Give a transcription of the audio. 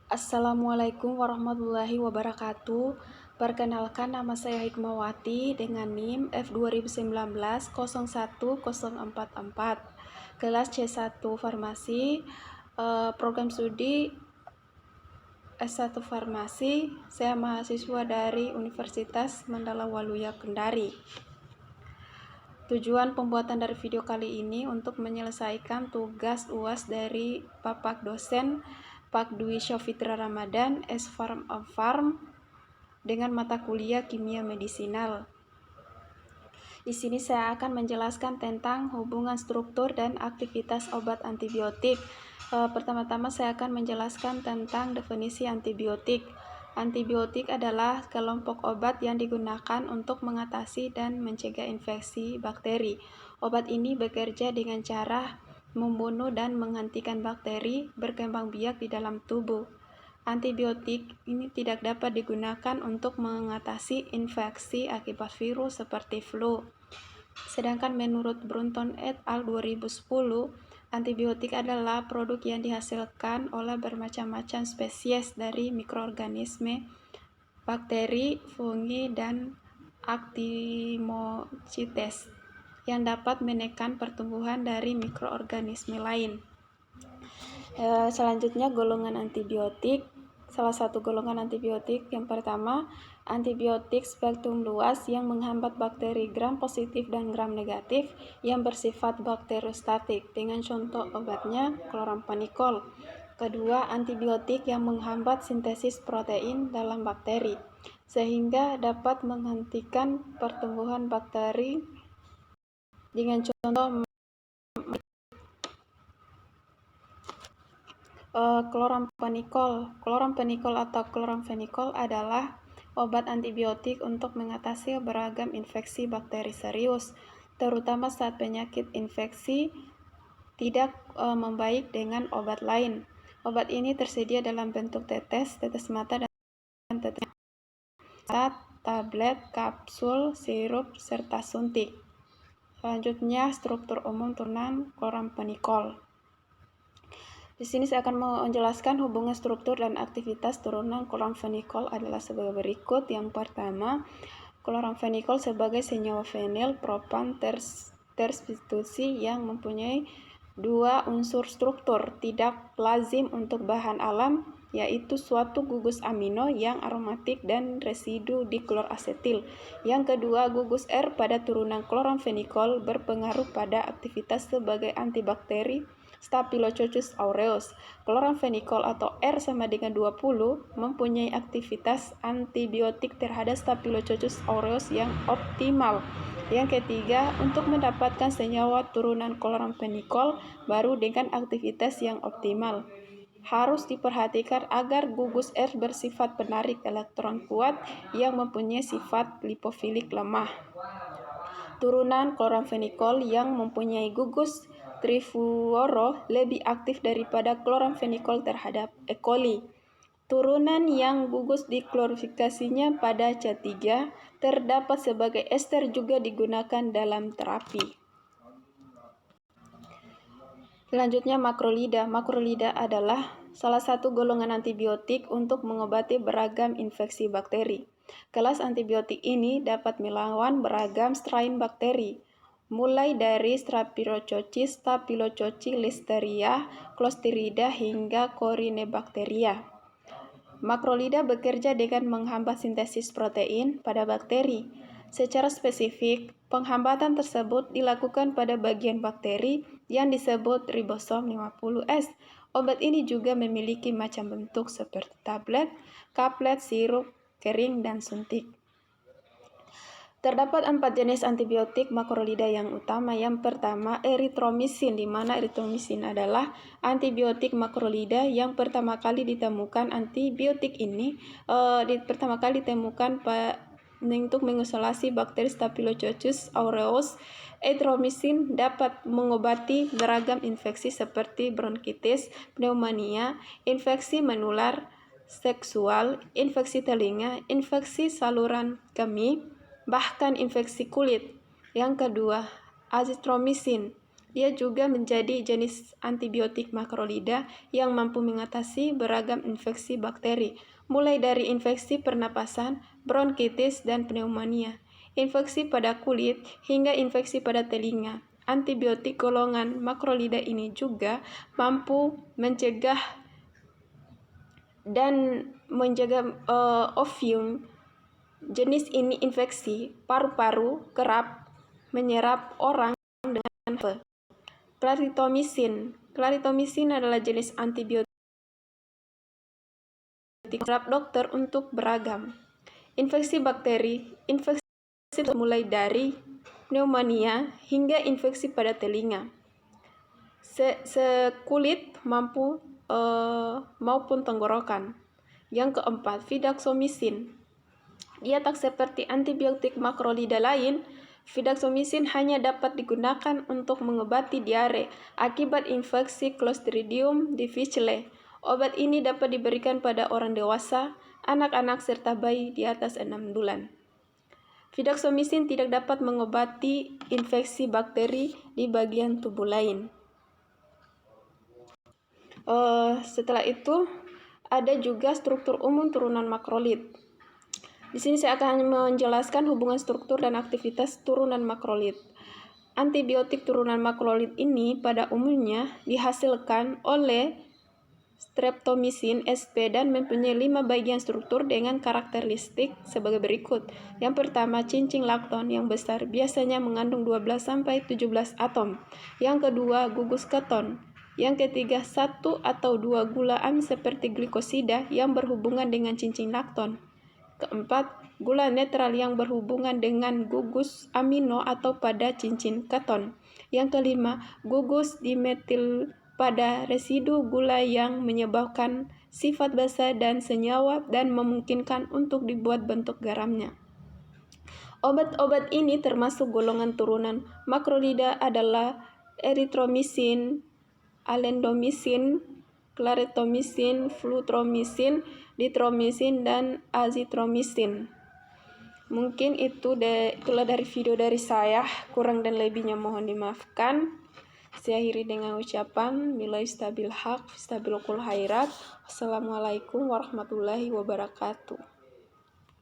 Assalamualaikum warahmatullahi wabarakatuh. Perkenalkan, nama saya Hikmawati dengan NIM F2019-01044, kelas C1 Farmasi, program studi S1 Farmasi. Saya mahasiswa dari Universitas Mandala Waluya Kendari. Tujuan pembuatan dari video kali ini untuk menyelesaikan tugas UAS dari Bapak dosen Pak Dwi Syafitra Ramadan, S-Farm of Farm, dengan mata kuliah Kimia Medisinal. Di sini saya akan menjelaskan tentang hubungan struktur dan aktivitas obat antibiotik. Pertama-tama saya akan menjelaskan tentang definisi antibiotik. Antibiotik adalah kelompok obat yang digunakan untuk mengatasi dan mencegah infeksi bakteri. Obat ini bekerja dengan cara membunuh dan menghentikan bakteri berkembang biak di dalam tubuh. Antibiotik ini tidak dapat digunakan untuk mengatasi infeksi akibat virus seperti flu. Sedangkan menurut Brunton et al. 2010, antibiotik adalah produk yang dihasilkan oleh bermacam-macam spesies dari mikroorganisme, bakteri, fungi, dan actinomycetes yang dapat menekan pertumbuhan dari mikroorganisme lain. Selanjutnya, golongan antibiotik. Salah satu golongan antibiotik yang pertama, antibiotik spektrum luas yang menghambat bakteri gram positif dan gram negatif yang bersifat bakteriostatik, dengan contoh obatnya kloramphenicol. Kedua, antibiotik yang menghambat sintesis protein dalam bakteri, sehingga dapat menghentikan pertumbuhan bakteri, dengan contoh kloramphenicol. Kloramphenicol atau kloramfenikol adalah obat antibiotik untuk mengatasi beragam infeksi bakteri serius, terutama saat penyakit infeksi tidak membaik dengan obat lain. Obat ini tersedia dalam bentuk tetes mata, dan tetes tablet, kapsul, sirup, serta suntik. Selanjutnya, struktur umum turunan kloramphenicol. Di sini saya akan menjelaskan hubungan struktur dan aktivitas turunan kloramphenicol adalah sebagai berikut. Yang pertama, kloramphenicol sebagai senyawa fenil propan tersubstitusi yang mempunyai dua unsur struktur tidak lazim untuk bahan alam, yaitu suatu gugus amino yang aromatik dan residu dikloroasetil. Yang kedua, gugus R pada turunan kloramphenicol berpengaruh pada aktivitas sebagai antibakteri Staphylococcus aureus. Kloramphenicol atau R sama dengan 20 mempunyai aktivitas antibiotik terhadap Staphylococcus aureus yang optimal. Yang ketiga, untuk mendapatkan senyawa turunan kloramphenicol baru dengan aktivitas yang optimal, harus diperhatikan agar gugus R bersifat penarik elektron kuat yang mempunyai sifat lipofilik lemah. Turunan kloramphenicol yang mempunyai gugus trifluoro lebih aktif daripada kloramphenicol terhadap E. coli. Turunan yang gugus diklorifikasinya pada C3 terdapat sebagai ester juga digunakan dalam terapi. Selanjutnya, makrolida. Makrolida adalah salah satu golongan antibiotik untuk mengobati beragam infeksi bakteri. Kelas antibiotik ini dapat melawan beragam strain bakteri, mulai dari Staphylococcus, Listeria, Clostridia, hingga Corynebacteria. Makrolida bekerja dengan menghambat sintesis protein pada bakteri. Secara spesifik, penghambatan tersebut dilakukan pada bagian bakteri yang disebut ribosom 50S. Obat ini juga memiliki macam bentuk seperti tablet, kaplet, sirup, kering, dan suntik. Terdapat 4 jenis antibiotik makrolida yang utama. Yang pertama, erythromycin, di mana erythromycin adalah antibiotik makrolida yang pertama kali ditemukan. Antibiotik ini pertama kali ditemukan untuk mengisolasi bakteri Staphylococcus aureus. Erythromycin dapat mengobati beragam infeksi seperti bronkitis, pneumonia, infeksi menular seksual, infeksi telinga, infeksi saluran kemih, bahkan infeksi kulit. Yang kedua, azithromycin Dia juga menjadi jenis antibiotik makrolida yang mampu mengatasi beragam infeksi bakteri, mulai dari infeksi pernapasan, bronkitis, dan pneumonia, infeksi pada kulit, hingga infeksi pada telinga. Antibiotik golongan makrolida ini juga mampu mencegah dan menjaga ovium. Jenis ini infeksi paru-paru kerap menyerap orang dengan flu. Clarithromycin. Clarithromycin adalah jenis antibiotik kerap dokter untuk beragam infeksi bakteri. Infeksi mulai dari pneumonia hingga infeksi pada telinga, sekulit maupun tenggorokan. Yang keempat, fidaxomicin. Dia tak seperti antibiotik makrolida lain. Fidaxomicin hanya dapat digunakan untuk mengobati diare akibat infeksi Clostridium difficile. Obat ini dapat diberikan pada orang dewasa, anak-anak, serta bayi di atas 6 bulan. Fidaxomicin tidak dapat mengobati infeksi bakteri di bagian tubuh lain. Setelah itu, ada juga struktur umum turunan makrolid. Di sini saya akan menjelaskan hubungan struktur dan aktivitas turunan makrolid. Antibiotik turunan makrolid ini pada umumnya dihasilkan oleh streptomycin sp dan mempunyai 5 bagian struktur dengan karakteristik sebagai berikut. Yang pertama, cincin lakton yang besar biasanya mengandung 12-17 atom. Yang kedua, gugus keton. Yang ketiga, 1 atau 2 gula amin seperti glikosida yang berhubungan dengan cincin lakton. Keempat, gula netral yang berhubungan dengan gugus amino atau pada cincin keton. Yang kelima, gugus dimetil pada residu gula yang menyebabkan sifat basa dan senyawa dan memungkinkan untuk dibuat bentuk garamnya. Obat-obat ini termasuk golongan turunan makrolida adalah erythromycin, alendomycin, clarithromycin, flutromycin, dithromycin, dan azithromycin. Mungkin itulah dari video dari saya. Kurang dan lebihnya mohon dimaafkan. Saya akhiri dengan ucapan billahi stabil haq, stabilul khairat. Wassalamualaikum warahmatullahi wabarakatuh.